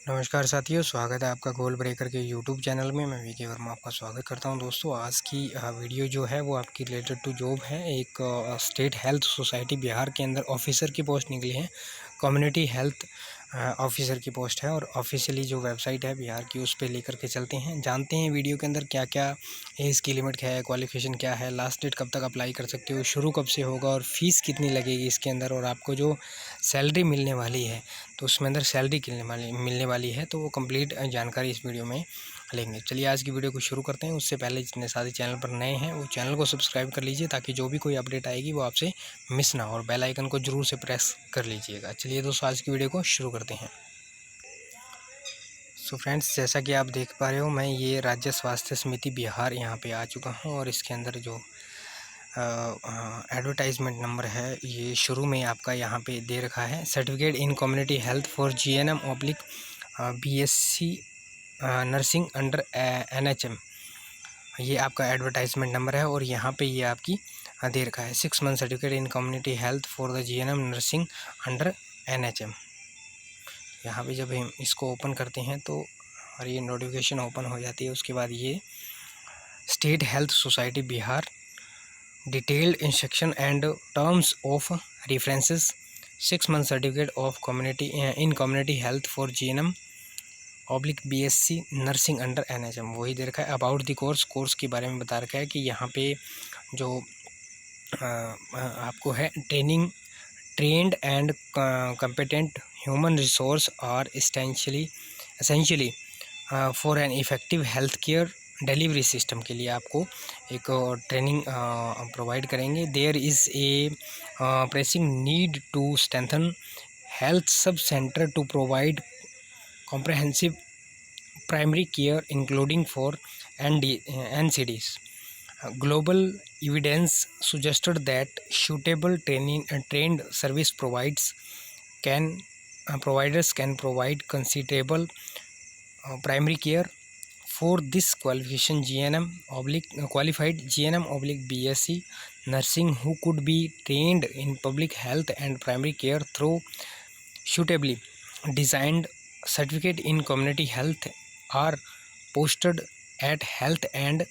नमस्कार साथियों, स्वागत है आपका गोल ब्रेकर के यूट्यूब चैनल में। मैं वीके वर्मा आपका स्वागत करता हूं। दोस्तों, आज की वीडियो जो है वो आपकी रिलेटेड टू जॉब है। एक स्टेट हेल्थ सोसाइटी बिहार के अंदर ऑफिसर की पोस्ट निकली है। कम्युनिटी हेल्थ ऑफिसर की पोस्ट है और ऑफिशियली जो वेबसाइट है बिहार की, उस पर लेकर के चलते हैं। जानते हैं वीडियो के अंदर क्या क्या एज की लिमिट क्या है, क्वालिफिकेशन क्या है, लास्ट डेट कब तक अप्लाई कर सकते हो, शुरू कब से होगा और फीस कितनी लगेगी इसके अंदर, और आपको जो सैलरी मिलने वाली है तो उसमें अंदर सैलरी मिलने वाली है। तो वो कंप्लीट जानकारी इस वीडियो में लेंगे। चलिए आज की वीडियो को शुरू करते हैं। उससे पहले जितने सारे चैनल पर नए हैं वो चैनल को सब्सक्राइब कर लीजिए, ताकि जो भी कोई अपडेट आएगी वो आपसे मिस ना हो, और बेल आइकन को जरूर से प्रेस कर लीजिएगा। चलिए दोस्तों, आज की वीडियो को शुरू करते हैं। सो फ्रेंड्स, जैसा कि आप देख पा रहे हो, मैं ये राज्य स्वास्थ्य समिति बिहार यहाँ पे आ चुका हूँ, और इसके अंदर जो एडवर्टाइजमेंट नंबर है ये शुरू में आपका यहाँ पे दे रखा है। Certificate in community health for GNM oblique BSc nursing under NHM, ये आपका एडवर्टाइजमेंट नंबर है। और यहाँ पे ये आपकी दे रखा है 6 month certificate in community health for the GNM nursing under NHM। यहाँ पे जब हम इसको ओपन करते हैं तो और ये नोटिफिकेशन ओपन हो जाती है, उसके बाद ये state health society Bihar detailed instruction and terms of references 6 month certificate of community in community health for GNM oblique BSc nursing under NHM, वही दे रखा है। अबाउट द कोर्स के बारे में बता रखा है कि यहाँ पे जो आपको है trained and competent human resource are essentially for an effective health care delivery system के लिए आपको एक ट्रेनिंग प्रोवाइड करेंगे। There is a pressing need to strengthen health sub centre to provide comprehensive primary care including for NCDs. Global evidence suggested that suitable trained service providers can provide considerable primary care. For this qualification, qualified GNM/BSc nursing who could be trained in public health and primary care through suitably designed certificate in community health are posted at health and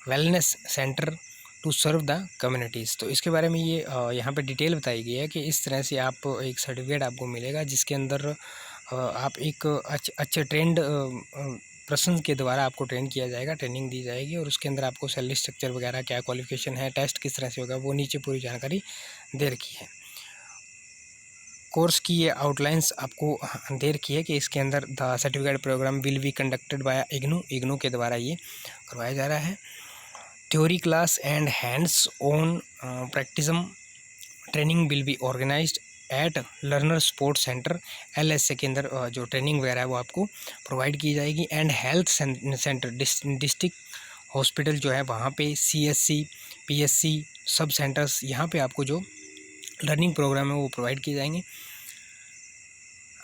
wellness centre to serve the communities. तो इसके बारे में ये यहाँ पे detail बताई गई है कि इस तरह से आप एक सर्टिफिकेट आपको मिलेगा, जिसके अंदर आप एक अच्छे ट्रेंड पर्सन के द्वारा आपको ट्रेन किया जाएगा, ट्रेनिंग दी जाएगी, और उसके अंदर आपको सैलरी स्ट्रक्चर वगैरह, क्या क्वालिफिकेशन है, टेस्ट किस तरह से होगा, वो नीचे पूरी जानकारी दे रखी है। कोर्स की ये आउटलाइंस आपको दे रखी है कि इसके अंदर the certificate programme will be conducted by IGNOU के द्वारा ये करवाया जा रहा है। Theory class and hands on practicum training will be organised at learner support centre LSA के अंदर जो ट्रेनिंग वगैरह है वो आपको प्रोवाइड की जाएगी। And health centre district hospital जो है वहाँ पे CSC PSC सब सेंटर्स, यहाँ पे आपको जो लर्निंग प्रोग्राम है वो प्रोवाइड किए जाएंगे।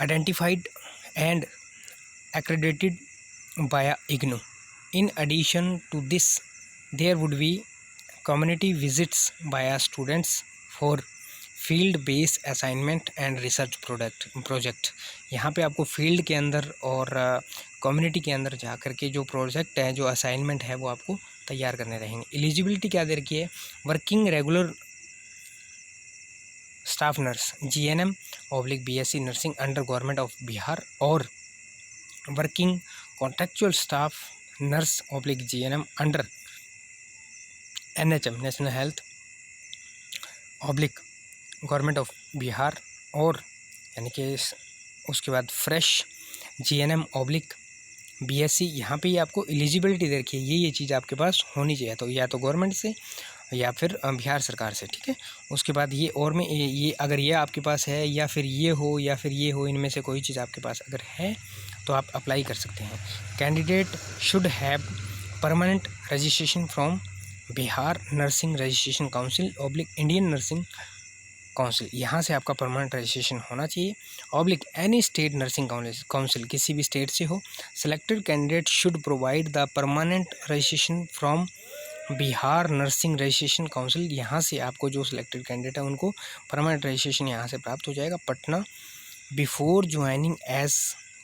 Identified and accredited by IGNOU. In addition to this there would be community visits by students for field based assignment and research project। यहाँ पे आपको फील्ड के अंदर और कम्युनिटी के अंदर जा कर के जो प्रोजेक्ट है, जो असाइनमेंट है, वो आपको तैयार करने रहेंगे। एलिजिबिलिटी क्या दे रखी है? Working regular staff nurse GNM/BSc nursing under government of Bihar, और working contractual staff nurse/GNM under NHM national health government of Bihar, और यानी कि उसके बाद फ्रेश GNM/BSc। यहाँ पे ये आपको एलिजिबिलिटी दे रखी है, ये चीज़ आपके पास होनी चाहिए, तो या तो गवर्नमेंट से या फिर बिहार सरकार से, ठीक है। उसके बाद ये और में ये अगर ये आपके पास है, या फिर ये हो, या फिर ये हो, इनमें से कोई चीज़ आपके पास अगर है तो आप अप्लाई कर सकते हैं। Candidate should have permanent registration from Bihar nursing registration council /Indian nursing council, यहाँ से आपका परमानेंट रजिस्ट्रेशन होना चाहिए। एनी स्टेट नर्सिंग काउंसिल, किसी भी स्टेट से हो। Selected candidate should provide the permanent registration from Bihar nursing registration council, यहाँ से आपको जो सिलेक्टेड कैंडिडेट है उनको परमानेंट रजिस्ट्रेशन यहाँ से प्राप्त हो जाएगा। Patna before joining as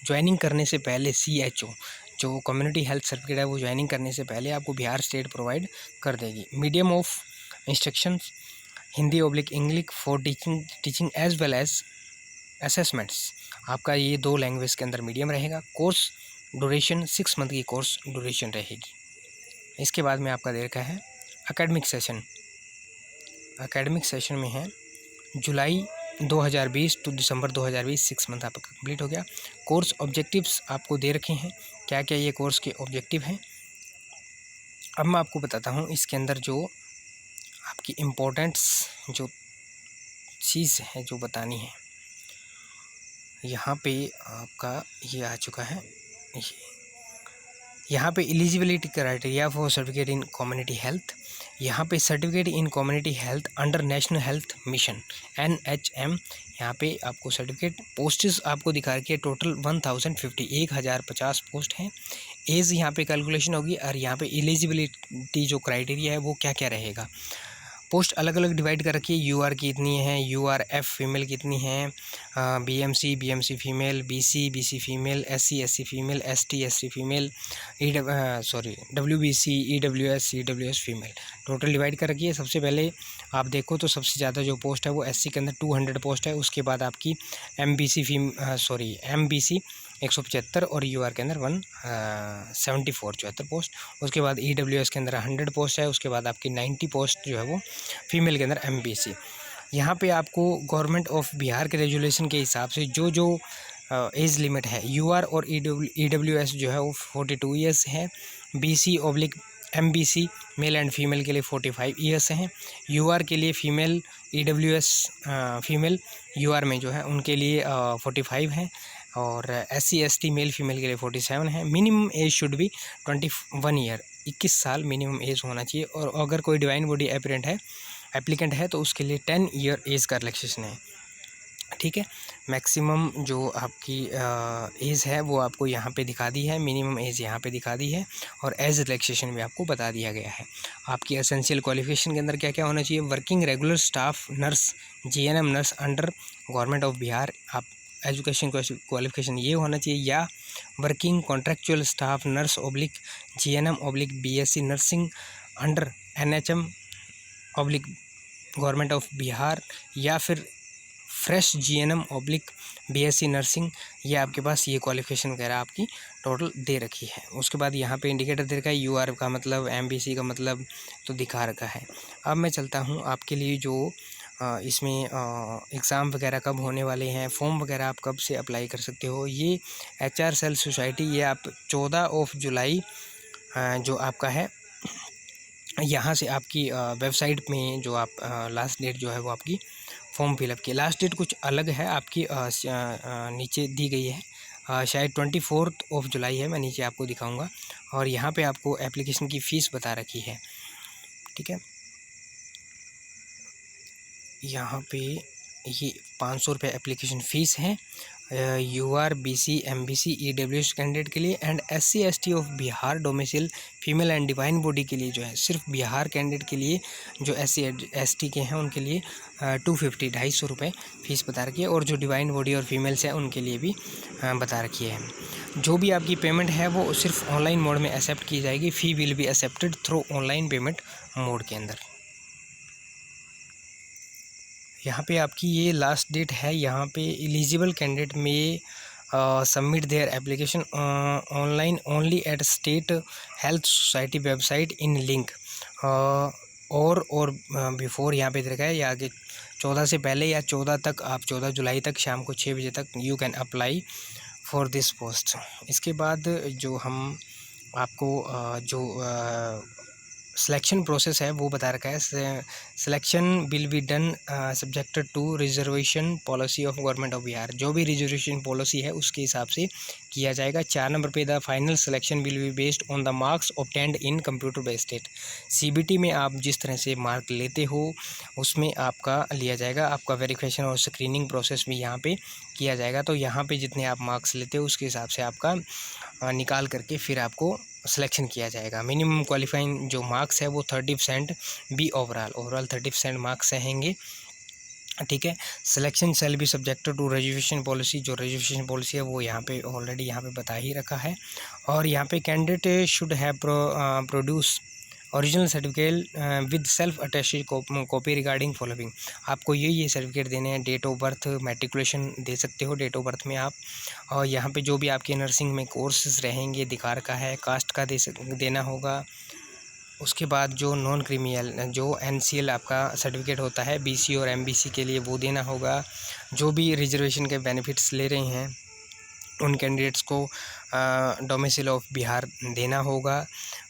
joining करने से पहले CHO जो कम्युनिटी हेल्थ सर्टिफिकेट है वो ज्वाइनिंग करने से पहले आपको बिहार स्टेट प्रोवाइड कर देगी। Medium of instruction Hindi/ English for teaching as well as assessments, आपका ये 2 लैंग्वेज के अंदर मीडियम रहेगा। कोर्स ड्यूरेशन 6 मंथ की कोर्स ड्यूरेशन रहेगी। इसके बाद में आपका दे रखा है एकेडमिक सेशन। एकेडमिक सेशन में है जुलाई 2020 टू दिसंबर 2020, 6 मंथ आपका कंप्लीट हो गया। कोर्स ऑब्जेक्टिव्स आपको दे रखे हैं, क्या क्या ये कोर्स के ऑब्जेक्टिव हैं। अब मैं आपको बताता हूँ इसके अंदर जो आपकी इम्पोर्टेंट्स जो चीज़ है जो बतानी है। यहाँ पे आपका ये आ चुका है, यहाँ पे eligibility criteria for certificate in community health. यहाँ पे certificate in community health under national health mission NHM, यहाँ पे आपको सर्टिफिकेट पोस्ट्स आपको दिखा रखी है टोटल 1050 पोस्ट हैं। एज यहाँ पे कैलकुलेशन होगी और यहाँ पे एलिजिबिलिटी जो क्राइटेरिया है वो क्या क्या रहेगा। पोस्ट अलग अलग डिवाइड कर रखी है। UR की इतनी है, URF फीमेल कितनी है, BMC female, BC female, SC female, ST female, WBC EWS female, total divide कर रखी है। सबसे पहले आप देखो तो सबसे ज़्यादा जो पोस्ट है वो SC के अंदर 200 पोस्ट है। उसके बाद आपकी MBC 175 और UR के अंदर 74 पोस्ट। उसके बाद EWS के अंदर 100 पोस्ट है। उसके बाद आपकी 90 पोस्ट जो है वो फीमेल के अंदर MBC। यहाँ पे आपको गवर्नमेंट ऑफ बिहार के रेजुलेशन के हिसाब से जो एज लिमिट है, UR और EWS जो है वो 42 ईयर्स है। BC/MBC मेल एंड फीमेल के लिए 45 ईयर्स हैं। UR के लिए फीमेल, EWS फीमेल, UR में जो है उनके लिए 45 हैं और SC ST मेल फीमेल के लिए 47 है। Minimum age should be 21 year, 21 साल मिनिमम एज होना चाहिए। और अगर कोई डिवाइन बॉडी एप्लीकेंट है तो उसके लिए 10 ईयर एज का रिलैक्सेशन है। ठीक है, मैक्सिमम जो आपकी एज है वो आपको यहाँ पे दिखा दी है, मिनिमम एज यहाँ पे दिखा दी है और एज रिलैक्सेशन भी आपको बता दिया गया है। आपकी एसेंशियल क्वालिफिकेशन के अंदर क्या क्या होना चाहिए। Working regular staff nurse, GNM nurse under government of Bihar, आप एजुकेशन क्वालिफिकेशन ये होना चाहिए। या working contractual staff nurse GNM/BSc nursing under NHM government of Bihar, या फिर फ्रेश GNM/BSc नर्सिंग, ये आपके पास ये क्वालिफिकेशन वगैरह आपकी टोटल दे रखी है। उसके बाद यहाँ पे इंडिकेटर दे रखा है, UR का मतलब, MBC का मतलब तो दिखा रखा है। अब मैं चलता हूँ आपके लिए जो इसमें एग्ज़ाम वगैरह कब होने वाले हैं, फॉर्म वगैरह आप कब से अप्लाई कर सकते हो। ये HR सेल सोसाइटी, ये आप 14 जुलाई जो आपका है यहाँ से आपकी वेबसाइट में जो आप लास्ट डेट जो है वो आपकी फॉर्म फिलअप की लास्ट डेट कुछ अलग है आपकी, नीचे दी गई है, शायद 24 जुलाई है, मैं नीचे आपको दिखाऊंगा। और यहाँ पे आपको एप्लीकेशन की फ़ीस बता रखी है। ठीक है, यहाँ पे ये 500 रुपये एप्लीकेशन फ़ीस है UR BC MBC EWS candidate के लिए and SC ST of Bihar domicile female and divine body के लिए जो है सिर्फ बिहार कैंडिडेट के लिए जो SC ST के हैं उनके लिए 250 रुपये फ़ीस बता रखी है। और जो डिवाइन बॉडी और फीमेल्स हैं उनके लिए भी बता रखी है। जो भी आपकी पेमेंट है वो सिर्फ ऑनलाइन मोड में एक्सेप्ट की जाएगी। Fee will be accepted through online payment mode के अंदर। यहाँ पे आपकी ये लास्ट डेट है। यहाँ पे eligible candidate may submit their application online only at state health society website in link और बिफोर यहाँ पे देखा है या आगे 14 से पहले या 14 तक, आप 14 जुलाई तक शाम को 6 बजे तक you can apply for this post. इसके बाद जो हम आपको जो सिलेक्शन प्रोसेस है वो बता रखा है। Selection will be done subjected to reservation policy of government of Bihar. जो भी रिजर्वेशन पॉलिसी है उसके हिसाब से किया जाएगा। 4 नंबर पे the final selection will be based on the marks obtained in computer based test. CBT में आप जिस तरह से मार्क लेते हो उसमें आपका लिया जाएगा। आपका वेरिफिकेशन और स्क्रीनिंग प्रोसेस भी यहाँ पे किया जाएगा। तो यहाँ पे जितने आप मार्क्स लेते हो उसके हिसाब से आपका निकाल करके फिर आपको सिलेक्शन किया जाएगा। मिनिमम क्वालिफाइंग जो मार्क्स है वो 30% बी ओवरऑल 30% मार्क्स रहेंगे। ठीक है। Selection shall be subjected to reservation policy, जो रिजर्वेशन पॉलिसी है वो यहाँ पे ऑलरेडी यहाँ पे बता ही रखा है। और यहाँ पे candidate should have produce original certificate with self attested copy regarding following. आपको ये सर्टिफिकेट देने हैं। डेट ऑफ बर्थ, मैट्रिकुलेशन दे सकते हो डेट ऑफ बर्थ में आप, और यहाँ पे जो भी आपके नर्सिंग में कोर्सेज रहेंगे दिखा रखा है, कास्ट का देना होगा। उसके बाद जो नॉन क्रीमियल जो NCL आपका सर्टिफिकेट होता है BC और MBC के लिए वो देना होगा। जो भी रिजर्वेशन के बेनिफिट्स ले रहे हैं उन कैंडिडेट्स को डोमिसाइल ऑफ बिहार देना होगा।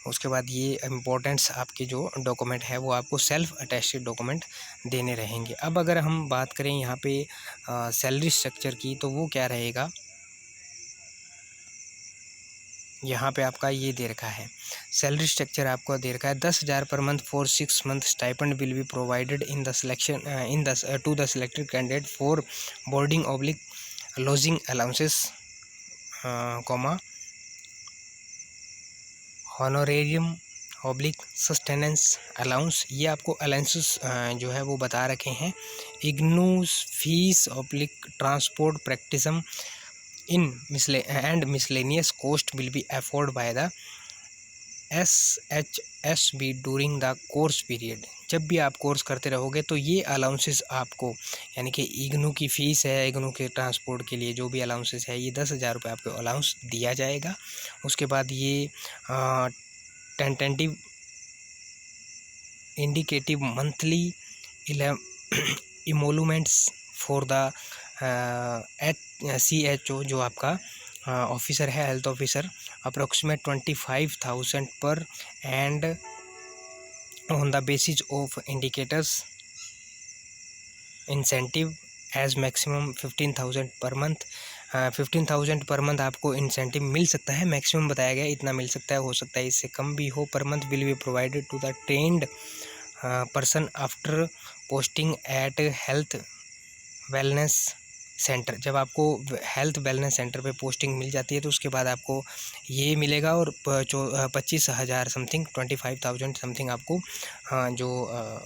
उसके बाद ये इम्पोर्टेंट्स आपके जो डॉक्यूमेंट है वो आपको सेल्फ अटेस्टेड डॉक्यूमेंट देने रहेंगे। अब अगर हम बात करें यहाँ पे सैलरी स्ट्रक्चर की, तो वो क्या रहेगा, यहाँ पे आपका ये दे रखा है सैलरी स्ट्रक्चर आपको दे रखा है 10,000 per month for 6 month. Stipend will be provided in the selection to the selected candidate for boarding oblique lodging allowances comma honorarium oblique sustenance allowance. ये आपको अलाउंसेस जो है वो बता रखे हैं। IGNOU's fees oblique transport practicum in and miscellaneous cost will be afforded by the SHSB during the course period। जब भी आप कोर्स करते रहोगे तो ये अलाउंसेस आपको, यानी कि इग्नू की फ़ीस है, इग्नू के ट्रांसपोर्ट के लिए जो भी अलाउंसेस है, ये 10,000 रुपये आपको अलाउंस दिया जाएगा। उसके बाद ये tentative indicative monthly emoluments for the CHO जो आपका ऑफिसर है, health officer, approximate 25,000 per and on the basis of indicators incentive as maximum 15,000 per month. 15,000 per month आपको इंसेंटिव मिल सकता है, मैक्सिमम बताया गया इतना मिल सकता है, हो सकता है इससे कम भी हो। Per month will be provided to the trained person after posting at health wellness centre. जब आपको हेल्थ वेलनेस सेंटर पे पोस्टिंग मिल जाती है तो उसके बाद आपको ये मिलेगा, और 25,000 समथिंग 25,000 समथिंग आपको जो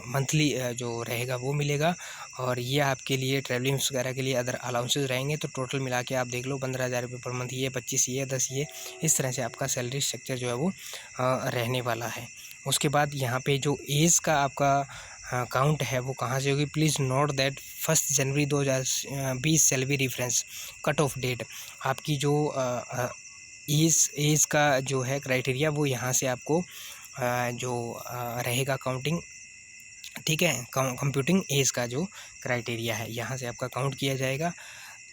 मंथली जो रहेगा वो मिलेगा। और ये आपके लिए ट्रैवलिंग्स वगैरह के लिए अदर अलाउंसेस रहेंगे। तो टोटल मिला के आप देख लो 15,000 रुपये पर मंथ, ये 25 ये 10 ये, इस तरह से आपका सैलरी स्ट्रक्चर जो है वो रहने वाला है। उसके बाद यहाँ पे जो एज का आपका काउंट है वो कहाँ से होगी, please note that 1 January 2020 salary reference cut off date. आपकी जो एज का जो है क्राइटेरिया वो यहाँ से आपको जो रहेगा काउंटिंग, ठीक है, कंप्यूटिंग एज का जो क्राइटेरिया है यहाँ से आपका काउंट किया जाएगा।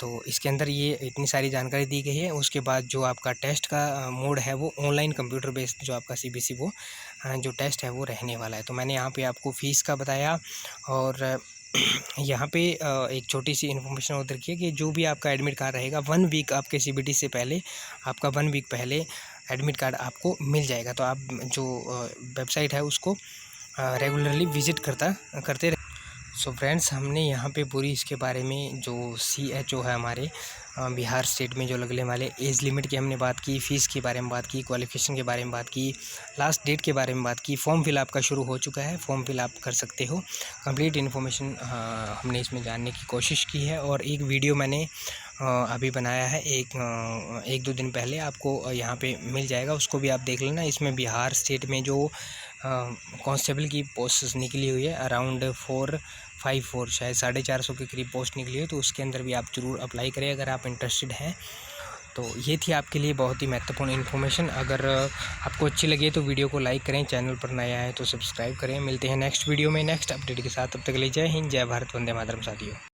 तो इसके अंदर ये इतनी सारी जानकारी दी गई है। उसके बाद जो आपका टेस्ट का मोड है वो ऑनलाइन कंप्यूटर बेस्ड जो आपका CBC वो जो टेस्ट है वो रहने वाला है। तो मैंने यहाँ पे आपको फ़ीस का बताया, और यहाँ पे एक छोटी सी इन्फॉर्मेशन और रखिए कि जो भी आपका एडमिट कार्ड रहेगा 1 वीक आपके CBT से पहले, आपका 1 वीक पहले एडमिट कार्ड आपको मिल जाएगा। तो आप जो वेबसाइट है उसको रेगुलरली विज़िट करते रहे। सो फ्रेंड्स, हमने यहाँ पे पूरी इसके बारे में जो CHO है हमारे बिहार स्टेट में जो लगने वाले एज लिमिट की हमने बात की, फ़ीस के बारे में बात की, क्वालिफिकेशन के बारे में बात की, लास्ट डेट के बारे में बात की। फॉर्म फिल आपका शुरू हो चुका है, फॉर्म फिल आप कर सकते हो। कंप्लीट इन्फॉर्मेशन हमने इसमें जानने की कोशिश की है, और एक वीडियो मैंने अभी बनाया है एक दो दिन पहले, आपको यहाँ पे मिल जाएगा, उसको भी आप देख लेना। इसमें बिहार स्टेट में जो कांस्टेबल की पोस्ट निकली हुई है अराउंड 454 शायद 450 के करीब पोस्ट निकली है, तो उसके अंदर भी आप ज़रूर अप्लाई करें अगर आप इंटरेस्टेड हैं। तो ये थी आपके लिए बहुत ही महत्वपूर्ण इन्फॉर्मेशन। अगर आपको अच्छी लगे तो वीडियो को लाइक करें, चैनल पर नया है तो सब्सक्राइब करें। मिलते हैं नेक्स्ट वीडियो में नेक्स्ट अपडेट के साथ, तब तक के लिए जय हिंद, जय भारत, वंदे मातरम साथियों।